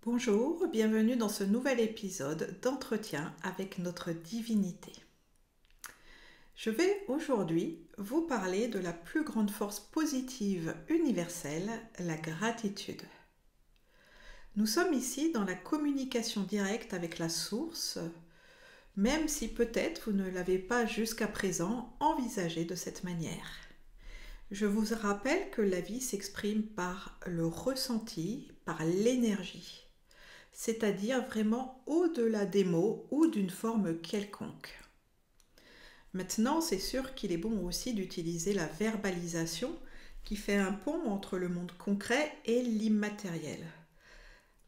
Bonjour, bienvenue dans ce nouvel épisode d'entretien avec notre divinité. Je vais aujourd'hui vous parler de la plus grande force positive universelle, la gratitude. Nous sommes ici dans la communication directe avec la source, même si peut-être vous ne l'avez pas jusqu'à présent envisagé de cette manière. Je vous rappelle que la vie s'exprime par le ressenti, par l'énergie. C'est-à-dire vraiment au-delà des mots ou d'une forme quelconque. Maintenant, c'est sûr qu'il est bon aussi d'utiliser la verbalisation qui fait un pont entre le monde concret et l'immatériel.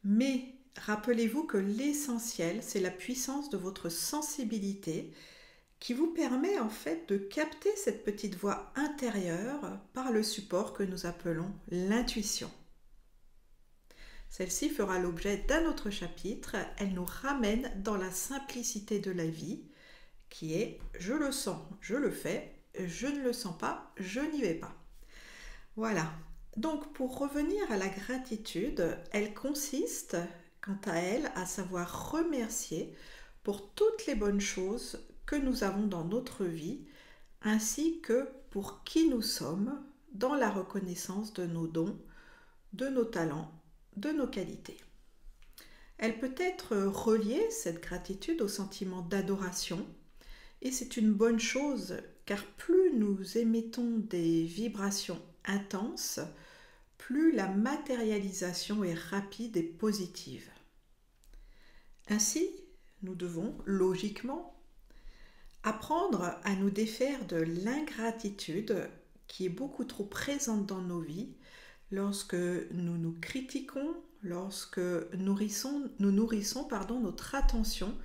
Mais rappelez-vous que l'essentiel, c'est la puissance de votre sensibilité qui vous permet en fait de capter cette petite voix intérieure par le support que nous appelons l'intuition. Celle-ci fera l'objet d'un autre chapitre. Elle nous ramène dans la simplicité de la vie, qui est « je le sens, je le fais, je ne le sens pas, je n'y vais pas ». Voilà. Donc pour revenir à la gratitude, elle consiste, quant à elle, à savoir remercier pour toutes les bonnes choses que nous avons dans notre vie, ainsi que pour qui nous sommes, dans la reconnaissance de nos dons, de nos talents, de nos qualités. Elle peut être reliée, cette gratitude, au sentiment d'adoration, et c'est une bonne chose car plus nous émettons des vibrations intenses, plus la matérialisation est rapide et positive. Ainsi, nous devons logiquement apprendre à nous défaire de l'ingratitude qui est beaucoup trop présente dans nos vies lorsque nous nous critiquons, lorsque nous nourrissons notre attention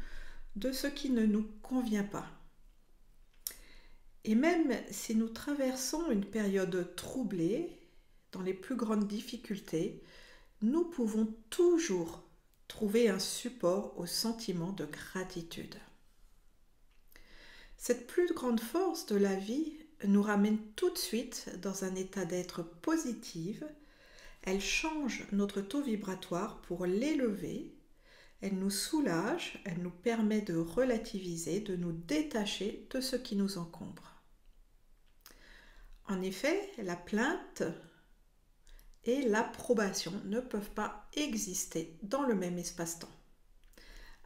de ce qui ne nous convient pas. Et même si nous traversons une période troublée, dans les plus grandes difficultés, nous pouvons toujours trouver un support au sentiment de gratitude. Cette plus grande force de la vie nous ramène tout de suite dans un état d'être positif. Elle change notre taux vibratoire pour l'élever. Elle nous soulage, elle nous permet de relativiser, de nous détacher de ce qui nous encombre. En effet, la plainte et l'approbation ne peuvent pas exister dans le même espace-temps.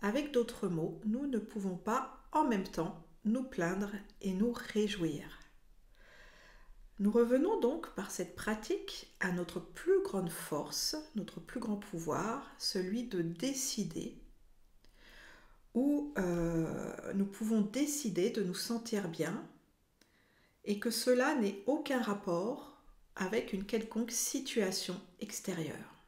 Avec d'autres mots, nous ne pouvons pas en même temps nous plaindre et nous réjouir. Nous revenons donc par cette pratique à notre plus grande force, notre plus grand pouvoir, celui de décider, où nous pouvons décider de nous sentir bien et que cela n'ait aucun rapport avec une quelconque situation extérieure.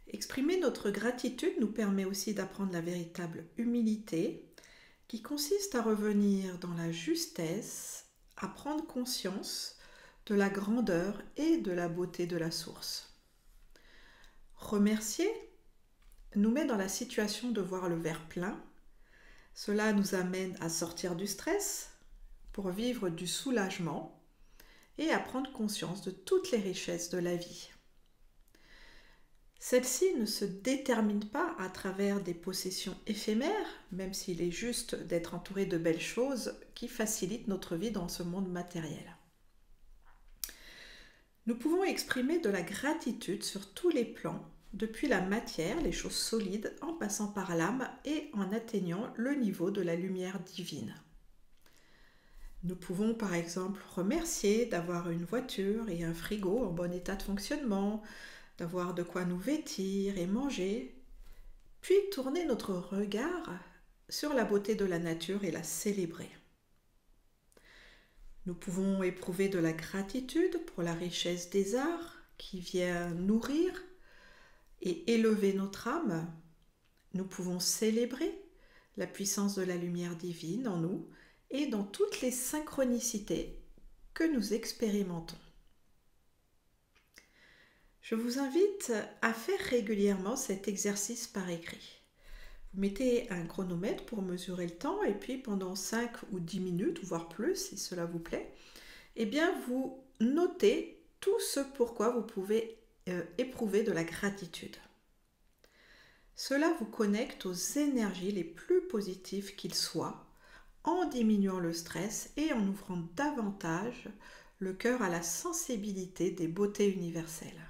Exprimer notre gratitude nous permet aussi d'apprendre la véritable humilité qui consiste à revenir dans la justesse, à prendre conscience de la grandeur et de la beauté de la source. Remercier nous met dans la situation de voir le verre plein. Cela nous amène à sortir du stress pour vivre du soulagement et à prendre conscience de toutes les richesses de la vie. Celle-ci ne se détermine pas à travers des possessions éphémères, même s'il est juste d'être entouré de belles choses qui facilitent notre vie dans ce monde matériel. Nous pouvons exprimer de la gratitude sur tous les plans, depuis la matière, les choses solides, en passant par l'âme et en atteignant le niveau de la lumière divine. Nous pouvons par exemple remercier d'avoir une voiture et un frigo en bon état de fonctionnement, d'avoir de quoi nous vêtir et manger, puis tourner notre regard sur la beauté de la nature et la célébrer. Nous pouvons éprouver de la gratitude pour la richesse des arts qui vient nourrir et élever notre âme. Nous pouvons célébrer la puissance de la lumière divine en nous et dans toutes les synchronicités que nous expérimentons. Je vous invite à faire régulièrement cet exercice par écrit. Vous mettez un chronomètre pour mesurer le temps et puis pendant 5 ou 10 minutes, voire plus si cela vous plaît, eh bien vous notez tout ce pourquoi vous pouvez éprouver de la gratitude. Cela vous connecte aux énergies les plus positives qu'il soit, en diminuant le stress et en ouvrant davantage le cœur à la sensibilité des beautés universelles.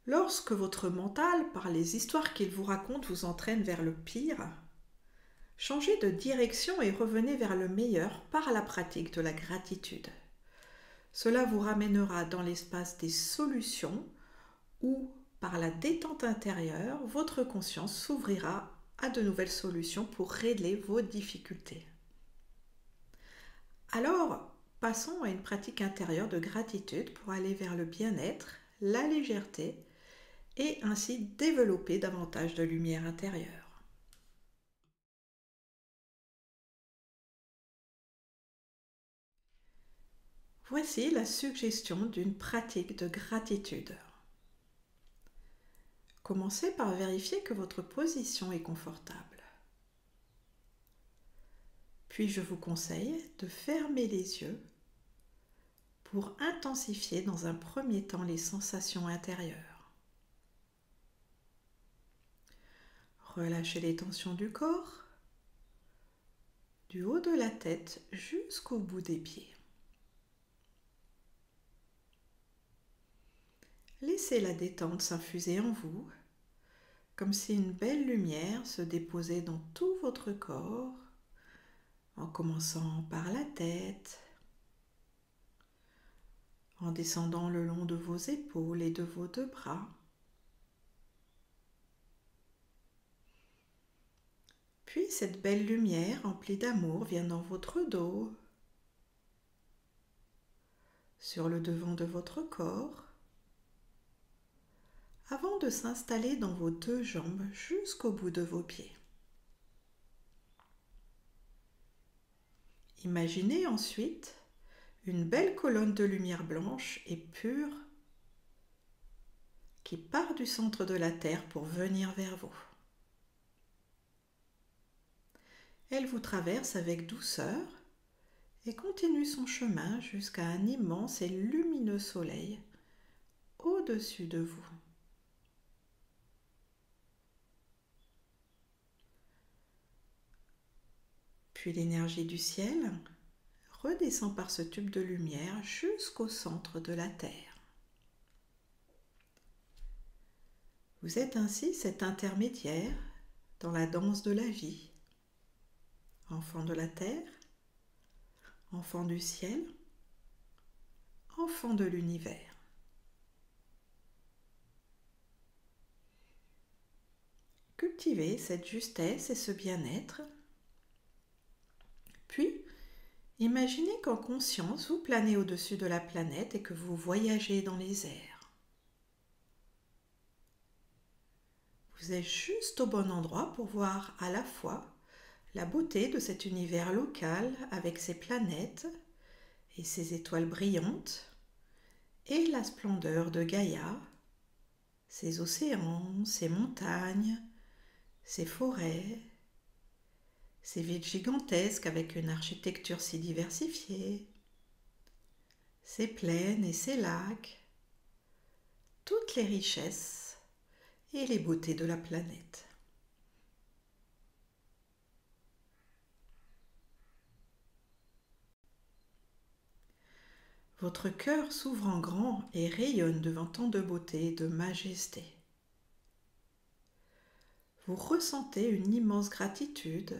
Lorsque votre mental, par les histoires qu'il vous raconte, vous entraîne vers le pire, changez de direction et revenez vers le meilleur par la pratique de la gratitude. Cela vous ramènera dans l'espace des solutions où, par la détente intérieure, votre conscience s'ouvrira à de nouvelles solutions pour régler vos difficultés. Alors, passons à une pratique intérieure de gratitude pour aller vers le bien-être, la légèreté et ainsi développer davantage de lumière intérieure. Voici la suggestion d'une pratique de gratitude. Commencez par vérifier que votre position est confortable. Puis je vous conseille de fermer les yeux pour intensifier dans un premier temps les sensations intérieures. Relâchez les tensions du corps, du haut de la tête jusqu'au bout des pieds. Laissez la détente s'infuser en vous, comme si une belle lumière se déposait dans tout votre corps, en commençant par la tête, en descendant le long de vos épaules et de vos deux bras, puis cette belle lumière remplie d'amour vient dans votre dos, sur le devant de votre corps, avant de s'installer dans vos deux jambes jusqu'au bout de vos pieds. Imaginez ensuite une belle colonne de lumière blanche et pure qui part du centre de la Terre pour venir vers vous. Elle vous traverse avec douceur et continue son chemin jusqu'à un immense et lumineux soleil au-dessus de vous. Puis l'énergie du ciel redescend par ce tube de lumière jusqu'au centre de la Terre. Vous êtes ainsi cet intermédiaire dans la danse de la vie, enfant de la Terre, enfant du ciel, enfant de l'univers. Cultivez cette justesse et ce bien-être. Puis, imaginez qu'en conscience, vous planez au-dessus de la planète et que vous voyagez dans les airs. Vous êtes juste au bon endroit pour voir à la fois la beauté de cet univers local avec ses planètes et ses étoiles brillantes et la splendeur de Gaïa, ses océans, ses montagnes, ses forêts, ces villes gigantesques avec une architecture si diversifiée, ces plaines et ces lacs, toutes les richesses et les beautés de la planète. Votre cœur s'ouvre en grand et rayonne devant tant de beauté et de majesté. Vous ressentez une immense gratitude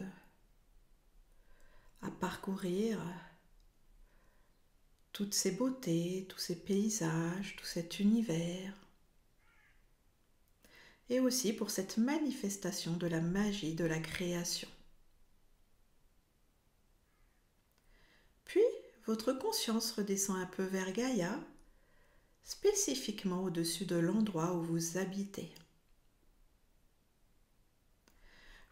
à parcourir toutes ces beautés, tous ces paysages, tout cet univers, et aussi pour cette manifestation de la magie de la création. Puis, votre conscience redescend un peu vers Gaïa, spécifiquement au-dessus de l'endroit où vous habitez.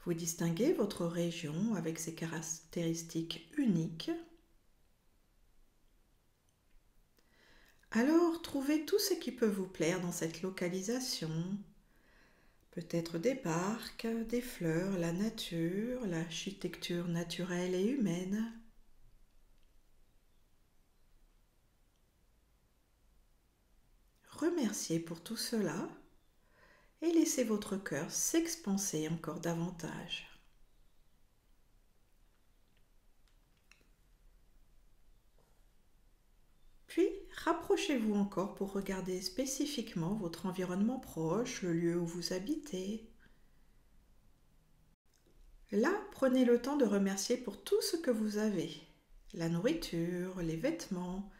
Vous distinguez votre région avec ses caractéristiques uniques. Alors, trouvez tout ce qui peut vous plaire dans cette localisation. Peut-être des parcs, des fleurs, la nature, l'architecture naturelle et humaine. remercier pour tout cela et laissez votre cœur s'expanser encore davantage. Puis, rapprochez-vous encore pour regarder spécifiquement votre environnement proche, le lieu où vous habitez. Là, prenez le temps de remercier pour tout ce que vous avez. La nourriture, les vêtements,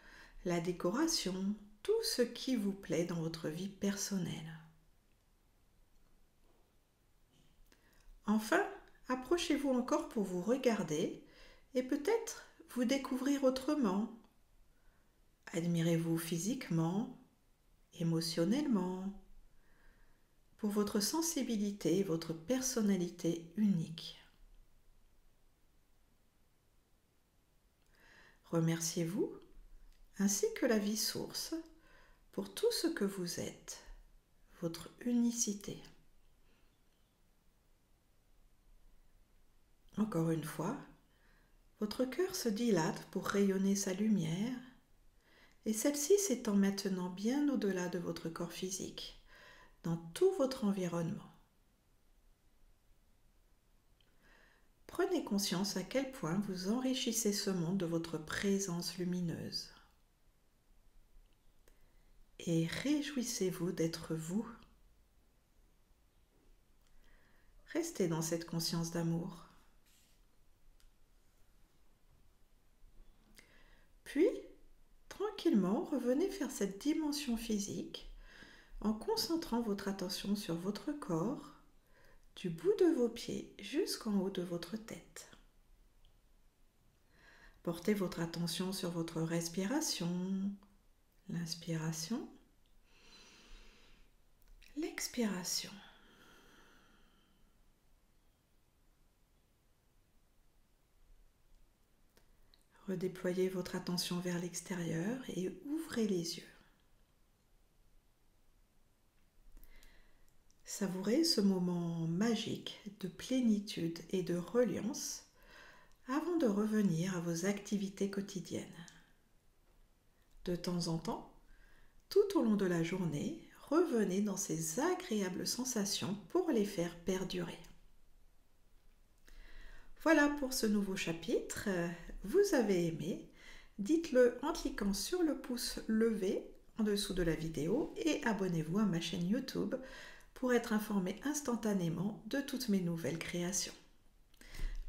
la décoration, tout ce qui vous plaît dans votre vie personnelle. Enfin, approchez-vous encore pour vous regarder et peut-être vous découvrir autrement. Admirez-vous physiquement, émotionnellement, pour votre sensibilité et votre personnalité unique. Remerciez-vous, ainsi que la vie source, pour tout ce que vous êtes, votre unicité. Encore une fois, votre cœur se dilate pour rayonner sa lumière, et celle-ci s'étend maintenant bien au-delà de votre corps physique, dans tout votre environnement. Prenez conscience à quel point vous enrichissez ce monde de votre présence lumineuse. Et réjouissez-vous d'être vous. Restez dans cette conscience d'amour. Puis, tranquillement, revenez faire cette dimension physique en concentrant votre attention sur votre corps, du bout de vos pieds jusqu'en haut de votre tête. Portez votre attention sur votre respiration, l'inspiration, l'expiration. Redéployez votre attention vers l'extérieur et ouvrez les yeux. Savourez ce moment magique de plénitude et de reliance avant de revenir à vos activités quotidiennes. De temps en temps, tout au long de la journée, revenez dans ces agréables sensations pour les faire perdurer. Voilà pour ce nouveau chapitre. Vous avez aimé? Dites-le en cliquant sur le pouce levé en dessous de la vidéo et abonnez-vous à ma chaîne YouTube pour être informé instantanément de toutes mes nouvelles créations.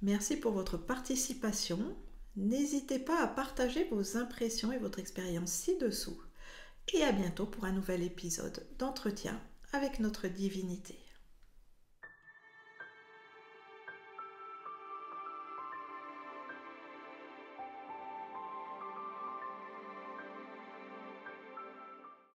Merci pour votre participation. N'hésitez pas à partager vos impressions et votre expérience ci-dessous. Et à bientôt pour un nouvel épisode d'Entretien avec notre divinité.